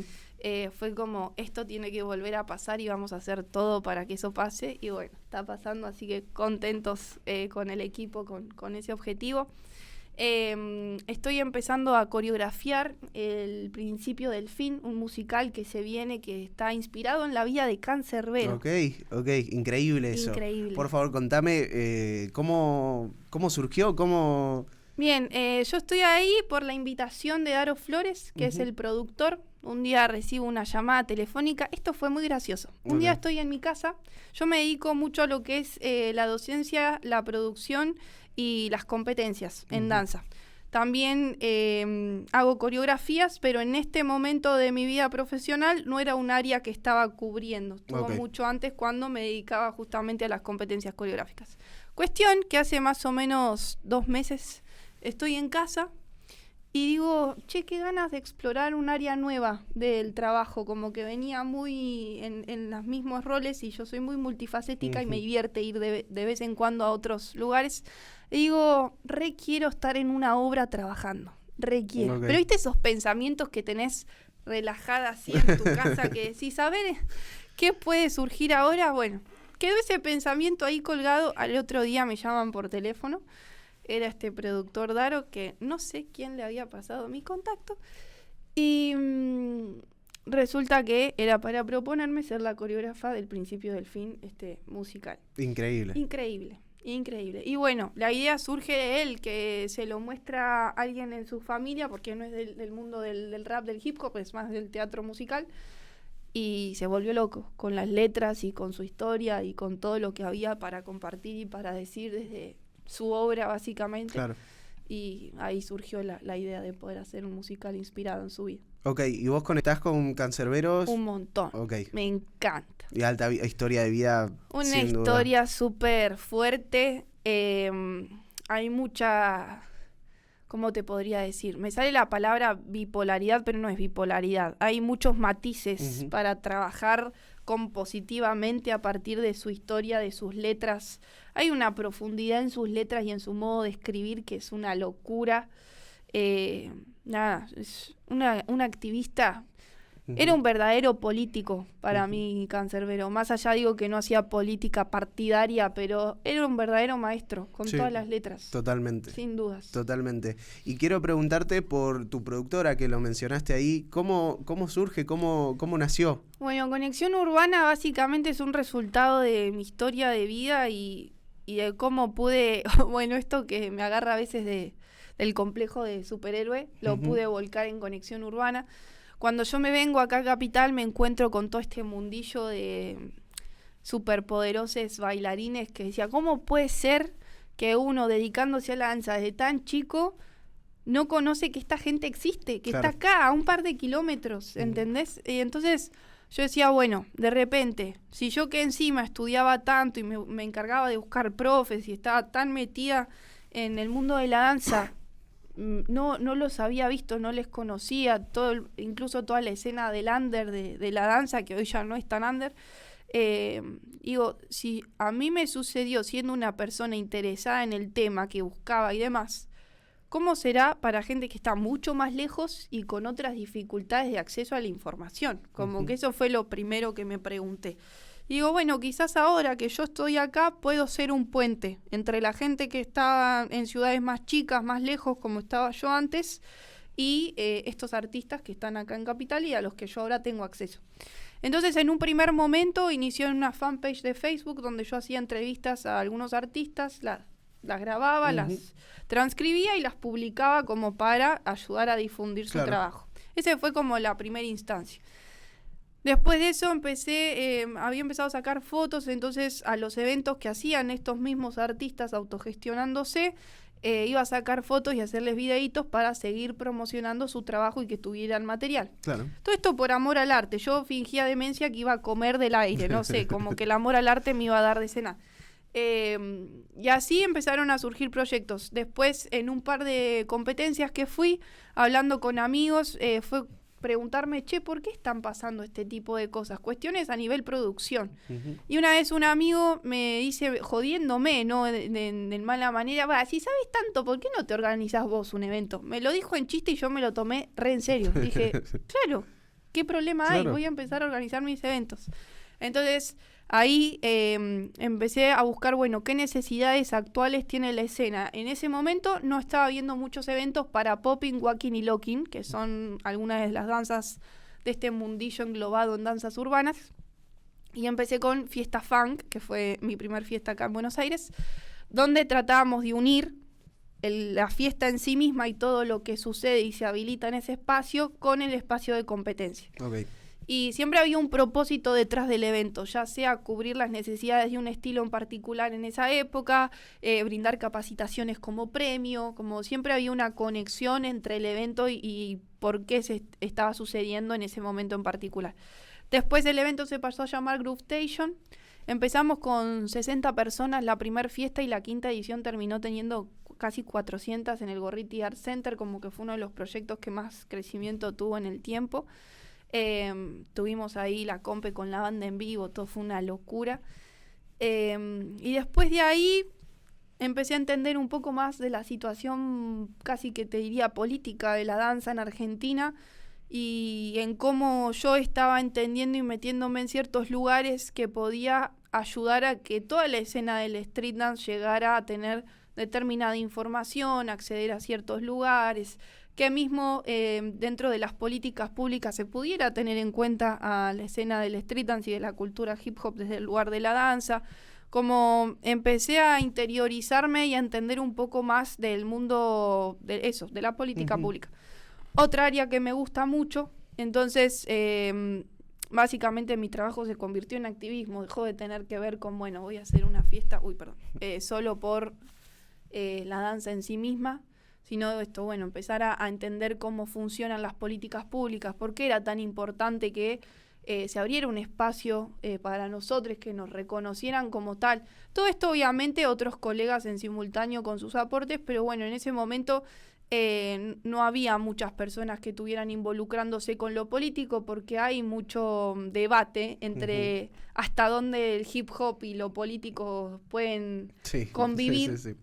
Fue como, esto tiene que volver a pasar y vamos a hacer todo para que eso pase. Y bueno, está pasando, así que contentos con el equipo, con ese objetivo. Estoy empezando a coreografiar El principio del fin, un musical que se viene, que está inspirado en la vida de Canserbero. Ok, increíble eso. Increíble. Por favor, contame cómo surgió, Bien, yo estoy ahí por la invitación de Daro Flores, que es el productor. Un día recibo una llamada telefónica. Esto fue muy gracioso. Un día estoy en mi casa. Yo me dedico mucho a lo que es la docencia, la producción y las competencias en danza. También hago coreografías, pero en este momento de mi vida profesional no era un área que estaba cubriendo. Estuvo mucho antes, cuando me dedicaba justamente a las competencias coreográficas. Cuestión que hace más o menos 2 meses estoy en casa y digo, qué ganas de explorar un área nueva del trabajo, como que venía muy en los mismos roles y yo soy muy multifacética y me divierte ir de vez en cuando a otros lugares. Y digo, quiero estar en una obra trabajando, quiero. Pero viste esos pensamientos que tenés relajada así en tu casa, que decís, a ver, ¿qué puede surgir ahora? Bueno, quedó ese pensamiento ahí colgado. Al otro día me llaman por teléfono. Era este productor Daro, que no sé quién le había pasado mi contacto. Y resulta que era para proponerme ser la coreógrafa del principio del fin musical. Increíble. Increíble. Y bueno, la idea surge de él, que se lo muestra a alguien en su familia, porque no es del mundo del rap, del hip hop, es más del teatro musical, y se volvió loco con las letras y con su historia y con todo lo que había para compartir y para decir desde su obra, básicamente. Claro. Y ahí surgió la idea de poder hacer un musical inspirado en su vida. Ok, ¿y vos conectás con cancerberos? Un montón. Okay. Me encanta. Y alta historia de vida. Una historia súper fuerte. Hay mucha... ¿Cómo te podría decir? Me sale la palabra bipolaridad, pero no es bipolaridad. Hay muchos matices para trabajar compositivamente a partir de su historia, de sus letras. Hay una profundidad en sus letras y en su modo de escribir que es una locura. Es una activista. Era un verdadero político para mí, Cancerbero. Más allá digo que no hacía política partidaria, pero era un verdadero maestro con todas las letras. Totalmente. Sin dudas. Totalmente. Y quiero preguntarte por tu productora, que lo mencionaste ahí. ¿Cómo surge? ¿Cómo nació? Bueno, Conexión Urbana básicamente es un resultado de mi historia de vida y de cómo pude... Bueno, esto que me agarra a veces del complejo de superhéroe, lo pude volcar en Conexión Urbana. Cuando yo me vengo acá a Capital me encuentro con todo este mundillo de superpoderosos bailarines que decía, ¿cómo puede ser que uno dedicándose a la danza desde tan chico no conoce que esta gente existe, que está acá a un par de kilómetros, ¿entendés? Y entonces yo decía, bueno, de repente, si yo que encima estudiaba tanto y me encargaba de buscar profes y estaba tan metida en el mundo de la danza, no los había visto, no les conocía, incluso toda la escena del under de la danza, que hoy ya no es tan under. Digo, si a mí me sucedió siendo una persona interesada en el tema que buscaba y demás, ¿cómo será para gente que está mucho más lejos y con otras dificultades de acceso a la información? Como que eso fue lo primero que me pregunté. Digo, bueno, quizás ahora que yo estoy acá puedo ser un puente entre la gente que está en ciudades más chicas, más lejos, como estaba yo antes, y estos artistas que están acá en Capital y a los que yo ahora tengo acceso. Entonces, en un primer momento, inició en una fanpage de Facebook donde yo hacía entrevistas a algunos artistas, las grababa, las transcribía y las publicaba como para ayudar a difundir su trabajo. Esa fue como la primera instancia. Después de eso había empezado a sacar fotos, entonces a los eventos que hacían estos mismos artistas autogestionándose, iba a sacar fotos y hacerles videitos para seguir promocionando su trabajo y que tuvieran material. Claro. Todo esto por amor al arte. Yo fingía demencia que iba a comer del aire, no sé, como que el amor al arte me iba a dar de cenar. Y así empezaron a surgir proyectos. Después, en un par de competencias que fui, hablando con amigos, fue preguntarme, ¿por qué están pasando este tipo de cosas? Cuestiones a nivel producción. Y una vez un amigo me dice, jodiéndome, ¿no? De mala manera, si sabes tanto, ¿por qué no te organizás vos un evento? Me lo dijo en chiste y yo me lo tomé re en serio. Dije, claro, ¿qué problema hay? Voy a empezar a organizar mis eventos. Entonces, ahí empecé a buscar, qué necesidades actuales tiene la escena. En ese momento no estaba viendo muchos eventos para popping, walking y locking, que son algunas de las danzas de este mundillo englobado en danzas urbanas. Y empecé con Fiesta Funk, que fue mi primer fiesta acá en Buenos Aires, donde tratábamos de unir la fiesta en sí misma y todo lo que sucede y se habilita en ese espacio con el espacio de competencia. Okay. Y siempre había un propósito detrás del evento, ya sea cubrir las necesidades de un estilo en particular en esa época, brindar capacitaciones como premio, como siempre había una conexión entre el evento y por qué se estaba sucediendo en ese momento en particular. Después el evento se pasó a llamar Groove Station. Empezamos con 60 personas la primera fiesta y la quinta edición terminó teniendo casi 400 en el Gorriti Art Center, como que fue uno de los proyectos que más crecimiento tuvo en el tiempo. Tuvimos ahí la compe con la banda en vivo, todo fue una locura. Y después de ahí empecé a entender un poco más de la situación, casi que te diría política, de la danza en Argentina y en cómo yo estaba entendiendo y metiéndome en ciertos lugares que podía ayudar a que toda la escena del street dance llegara a tener determinada información, acceder a ciertos lugares, que mismo dentro de las políticas públicas se pudiera tener en cuenta a la escena del street dance y de la cultura hip hop desde el lugar de la danza. Como empecé a interiorizarme y a entender un poco más del mundo de la política pública. Otra área que me gusta mucho, entonces básicamente mi trabajo se convirtió en activismo, dejó de tener que ver con, bueno, voy a hacer una fiesta, solo por la danza en sí misma, sino esto, bueno, empezar a entender cómo funcionan las políticas públicas, por qué era tan importante que se abriera un espacio para nosotros, que nos reconocieran como tal. Todo esto obviamente otros colegas en simultáneo con sus aportes, pero bueno, en ese momento no había muchas personas que estuvieran involucrándose con lo político, porque hay mucho debate entre hasta dónde el hip hop y lo político pueden convivir. Sí.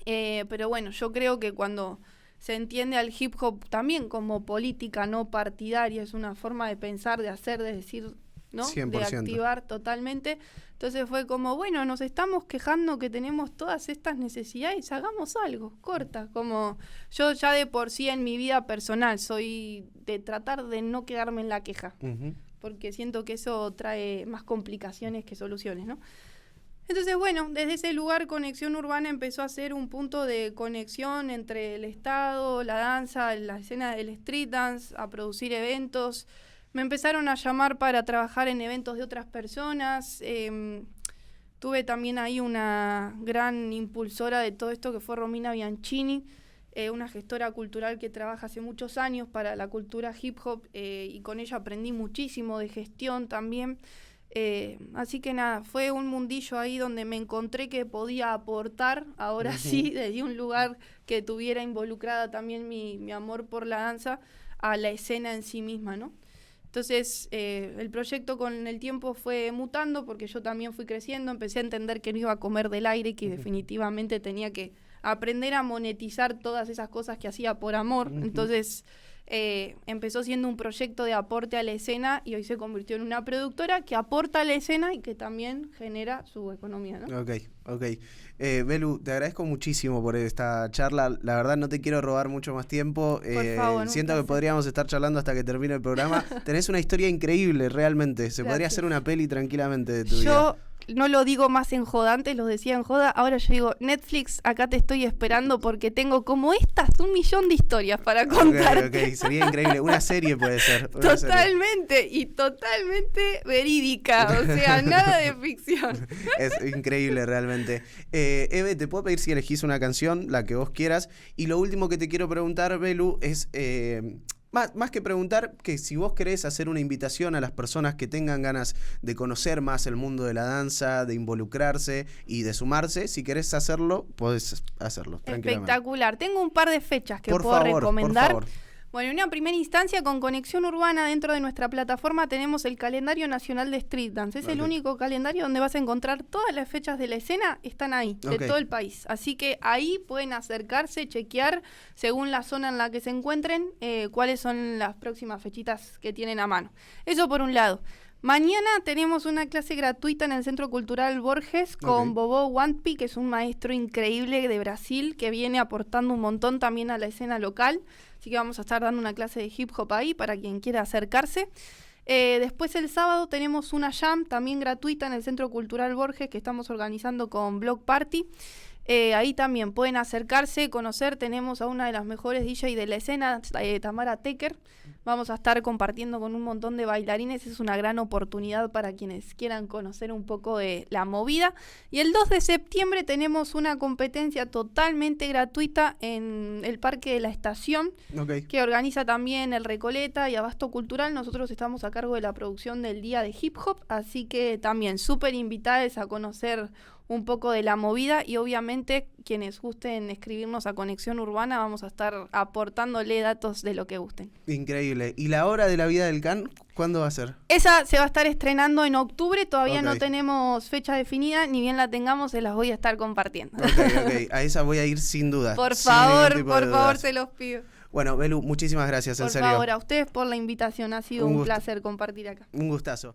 Pero bueno, yo creo que cuando se entiende al hip hop también como política no partidaria, es una forma de pensar, de hacer, de decir, ¿no? 100%. De activar totalmente. Entonces fue como, bueno, nos estamos quejando que tenemos todas estas necesidades, hagamos algo, corta. Como yo ya de por sí en mi vida personal soy de tratar de no quedarme en la queja, porque siento que eso trae más complicaciones que soluciones, ¿no? Entonces, bueno, desde ese lugar Conexión Urbana empezó a ser un punto de conexión entre el Estado, la danza, la escena del street dance, a producir eventos. Me empezaron a llamar para trabajar en eventos de otras personas. Tuve también ahí una gran impulsora de todo esto que fue Romina Bianchini, una gestora cultural que trabaja hace muchos años para la cultura hip hop, y con ella aprendí muchísimo de gestión también. Así que nada, fue un mundillo ahí donde me encontré que podía aportar, ahora sí, desde un lugar que tuviera involucrada también mi amor por la danza, a la escena en sí misma, ¿no? Entonces, el proyecto con el tiempo fue mutando, porque yo también fui creciendo, empecé a entender que no iba a comer del aire, que definitivamente tenía que aprender a monetizar todas esas cosas que hacía por amor. Entonces empezó siendo un proyecto de aporte a la escena y hoy se convirtió en una productora que aporta a la escena y que también genera su economía, ¿no? Ok. Belu, te agradezco muchísimo por esta charla. La verdad no te quiero robar mucho más tiempo. Por favor, siento que podríamos estar charlando hasta que termine el programa. Tenés una historia increíble, realmente. Se podría hacer una peli tranquilamente de tu vida. No lo digo más en joda, antes lo decía en joda, ahora yo digo, Netflix, acá te estoy esperando porque tengo como estas 1.000.000 de historias para contar. Ok, sería increíble, una serie puede ser. Totalmente, y totalmente verídica, o sea, nada de ficción. Es increíble realmente. Eve, te puedo pedir si elegís una canción, la que vos quieras, y lo último que te quiero preguntar, Belu, es... Más que preguntar, que si vos querés hacer una invitación a las personas que tengan ganas de conocer más el mundo de la danza, de involucrarse y de sumarse, si querés hacerlo, podés hacerlo tranquilamente. Espectacular. Tengo un par de fechas que puedo recomendar. Por favor. Bueno, en una primera instancia, con Conexión Urbana, dentro de nuestra plataforma tenemos el calendario nacional de Street Dance. Es el único calendario donde vas a encontrar todas las fechas de la escena, están ahí, de todo el país. Así que ahí pueden acercarse, chequear, según la zona en la que se encuentren, cuáles son las próximas fechitas que tienen a mano. Eso por un lado. Mañana tenemos una clase gratuita en el Centro Cultural Borges con Bobo Wantpi, que es un maestro increíble de Brasil que viene aportando un montón también a la escena local. Así que vamos a estar dando una clase de hip hop ahí para quien quiera acercarse. Después el sábado tenemos una jam también gratuita en el Centro Cultural Borges que estamos organizando con Block Party. Ahí también pueden acercarse, conocer. Tenemos a una de las mejores DJ de la escena, Tamara Tecker. Vamos a estar compartiendo con un montón de bailarines. Es una gran oportunidad para quienes quieran conocer un poco de la movida. Y el 2 de septiembre tenemos una competencia totalmente gratuita en el Parque de la Estación, que organiza también el Recoleta y Abasto Cultural. Nosotros estamos a cargo de la producción del Día de Hip Hop, así que también súper invitados a conocer un poco de la movida y obviamente quienes gusten escribirnos a Conexión Urbana vamos a estar aportándole datos de lo que gusten. Increíble. ¿Y la hora de la vida del can cuándo va a ser? Esa se va a estar estrenando en octubre, todavía no tenemos fecha definida, ni bien la tengamos se las voy a estar compartiendo. A esa voy a ir sin duda. Por favor, se los pido. Bueno, Belu, muchísimas gracias, en serio. Por favor, a ustedes por la invitación, ha sido un placer compartir acá. Un gustazo.